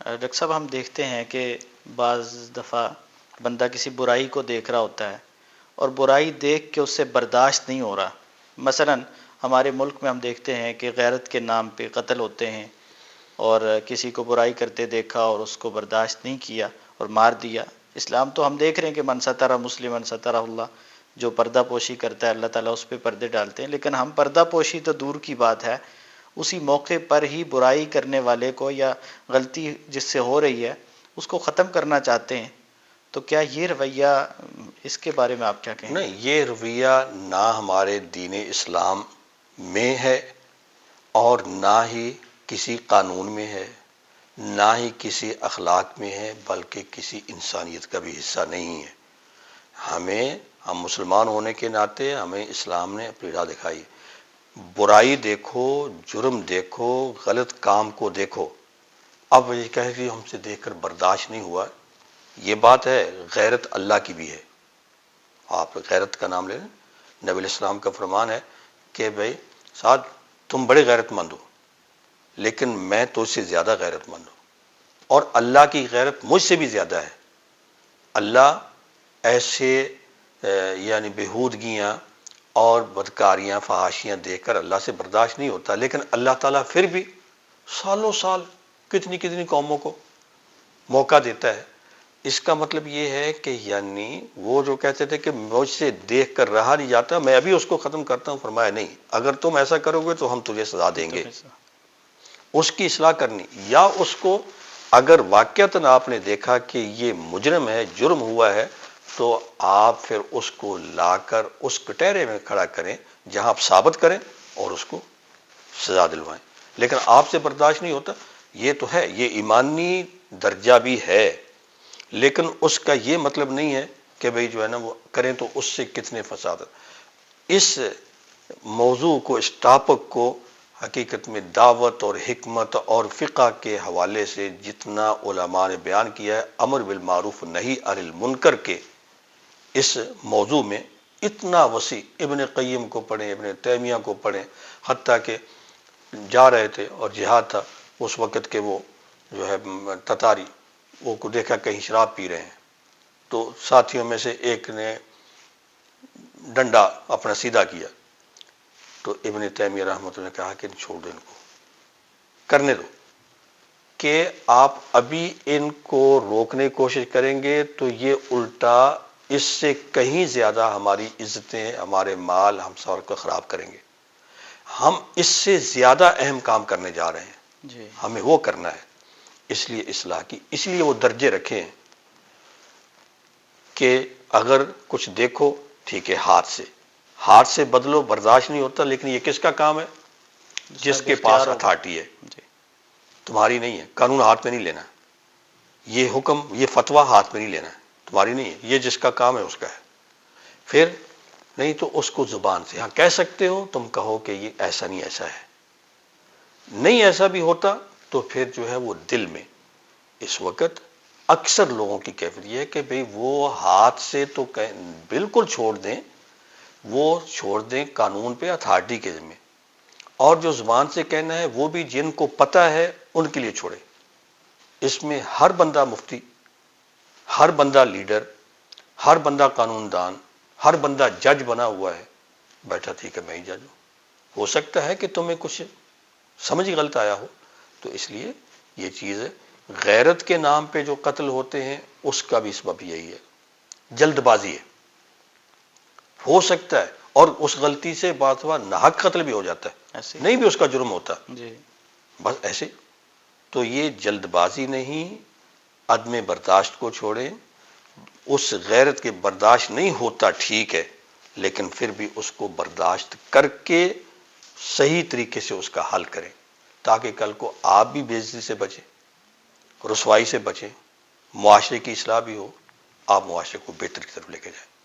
Doctor صاحب ہم دیکھتے ہیں کہ بعض دفعہ بندہ کسی برائی کو دیکھ رہا ہوتا ہے اور برائی دیکھ کے اس سے برداشت نہیں ہو رہا. مثلا ہمارے ملک میں ہم دیکھتے ہیں کہ غیرت کے نام پہ قتل ہوتے ہیں، اور کسی کو برائی کرتے دیکھا اور اس کو برداشت نہیں کیا اور مار دیا. اسلام تو ہم دیکھ رہے ہیں کہ من ستر مسلمن سترہ اللہ، جو پردہ پوشی کرتا ہے اللہ تعالیٰ اس پہ پردے ڈالتے ہیں. لیکن ہم پردہ پوشی تو دور کی بات ہے، اسی موقع پر ہی برائی کرنے والے کو یا غلطی جس سے ہو رہی ہے اس کو ختم کرنا چاہتے ہیں. تو کیا یہ رویہ، اس کے بارے میں آپ کیا کہیں گے؟ نہیں، یہ رویہ نہ ہمارے دین اسلام میں ہے اور نہ ہی کسی قانون میں ہے، نہ ہی کسی اخلاق میں ہے، بلکہ کسی انسانیت کا بھی حصہ نہیں ہے. ہم مسلمان ہونے کے ناطے ہمیں اسلام نے اپنی راہ دکھائی. برائی دیکھو، جرم دیکھو، غلط کام کو دیکھو، اب یہ کہے کہ ہم سے دیکھ کر برداشت نہیں ہوا، یہ بات ہے. غیرت اللہ کی بھی ہے. آپ غیرت کا نام لے لیں، نبی علیہ السلام کا فرمان ہے کہ بھائی سعد تم بڑے غیرت مند ہو، لیکن میں تو اس سے زیادہ غیرت مند ہوں، اور اللہ کی غیرت مجھ سے بھی زیادہ ہے. اللہ ایسے یعنی بےہودگیاں اور بدکاریاں، فحاشیاں دیکھ کر اللہ سے برداشت نہیں ہوتا، لیکن اللہ تعالیٰ پھر بھی سالوں سال کتنی کتنی قوموں کو موقع دیتا ہے. اس کا مطلب یہ ہے کہ یعنی وہ جو کہتے تھے کہ مجھ سے دیکھ کر رہا نہیں جاتا، میں ابھی اس کو ختم کرتا ہوں، فرمایا نہیں، اگر تم ایسا کرو گے تو ہم تجھے سزا دیں گے. اس کی اصلاح کرنی، یا اس کو اگر واقعتاً آپ نے دیکھا کہ یہ مجرم ہے، جرم ہوا ہے، تو آپ پھر اس کو لا کر اس کٹہرے میں کھڑا کریں جہاں آپ ثابت کریں اور اس کو سزا دلوائیں. لیکن آپ سے برداشت نہیں ہوتا. یہ تو ہے، یہ ایمانی درجہ بھی ہے، لیکن اس کا یہ مطلب نہیں ہے کہ بھئی جو ہے نا وہ کریں تو اس سے کتنے فساد. اس موضوع کو، اس ٹاپک کو حقیقت میں دعوت اور حکمت اور فقہ کے حوالے سے جتنا علماء نے بیان کیا ہے، امر بالمعروف نہی عن المنکر کے اس موضوع میں اتنا وسیع. ابن قیم کو پڑھیں، ابن تیمیہ کو پڑھیں، حتیٰ کہ جا رہے تھے اور جہاد تھا اس وقت کے وہ جو ہے تتاری، وہ کو دیکھا کہیں شراب پی رہے ہیں، تو ساتھیوں میں سے ایک نے ڈنڈا اپنا سیدھا کیا، تو ابن تیمیہ رحمۃ اللہ نے کہا کہ چھوڑ دو، ان کو کرنے دو، کہ آپ ابھی ان کو روکنے کی کوشش کریں گے تو یہ الٹا اس سے کہیں زیادہ ہماری عزتیں، ہمارے مال، ہم سب کو خراب کریں گے. ہم اس سے زیادہ اہم کام کرنے جا رہے ہیں جی. ہمیں وہ کرنا ہے. اس لیے اصلاح کی، اس لیے وہ درجے رکھے ہیں کہ اگر کچھ دیکھو ٹھیک ہے، ہاتھ سے بدلو، برداشت نہیں ہوتا، لیکن یہ کس کا کام ہے؟ جس کے پاس اتھارٹی ہے، تمہاری نہیں ہے. قانون ہاتھ میں نہیں لینا، یہ حکم، یہ فتویٰ ہاتھ میں نہیں لینا، تمہاری نہیں ہے، یہ جس کا کام ہے اس کا ہے. پھر نہیں تو اس کو زبان سے ہاں کہہ سکتے ہو، تم کہو کہ یہ ایسا نہیں، ایسا ہے. نہیں ایسا بھی ہوتا تو پھر جو ہے وہ دل میں. اس وقت اکثر لوگوں کی کیفیت یہ ہے کہ بھئی وہ ہاتھ سے تو بالکل چھوڑ دیں، وہ چھوڑ دیں قانون پہ، اتھارٹی کے ذمہ، اور جو زبان سے کہنا ہے وہ بھی جن کو پتہ ہے ان کے لیے چھوڑے. اس میں ہر بندہ مفتی، ہر بندہ لیڈر، ہر بندہ قانون دان، ہر بندہ جج بنا ہوا ہے، بیٹھا ٹھیک ہے میں ہی جج ہوں. ہو سکتا ہے کہ تمہیں کچھ سمجھ غلط آیا ہو. تو اس لیے یہ چیز ہے، غیرت کے نام پہ جو قتل ہوتے ہیں اس کا بھی سبب یہی ہے، جلد بازی ہے. ہو سکتا ہے اور اس غلطی سے بات ہوا ناحق قتل بھی ہو جاتا ہے، نہیں بھی اس کا جرم ہوتا، بس ایسے. تو یہ جلد بازی نہیں، عدم برداشت کو چھوڑیں. اس غیرت کے برداشت نہیں ہوتا ٹھیک ہے، لیکن پھر بھی اس کو برداشت کر کے صحیح طریقے سے اس کا حل کریں، تاکہ کل کو آپ بھی بے عزتی سے بچیں، رسوائی سے بچیں، معاشرے کی اصلاح بھی ہو، آپ معاشرے کو بہتر کی طرف لے کے جائیں.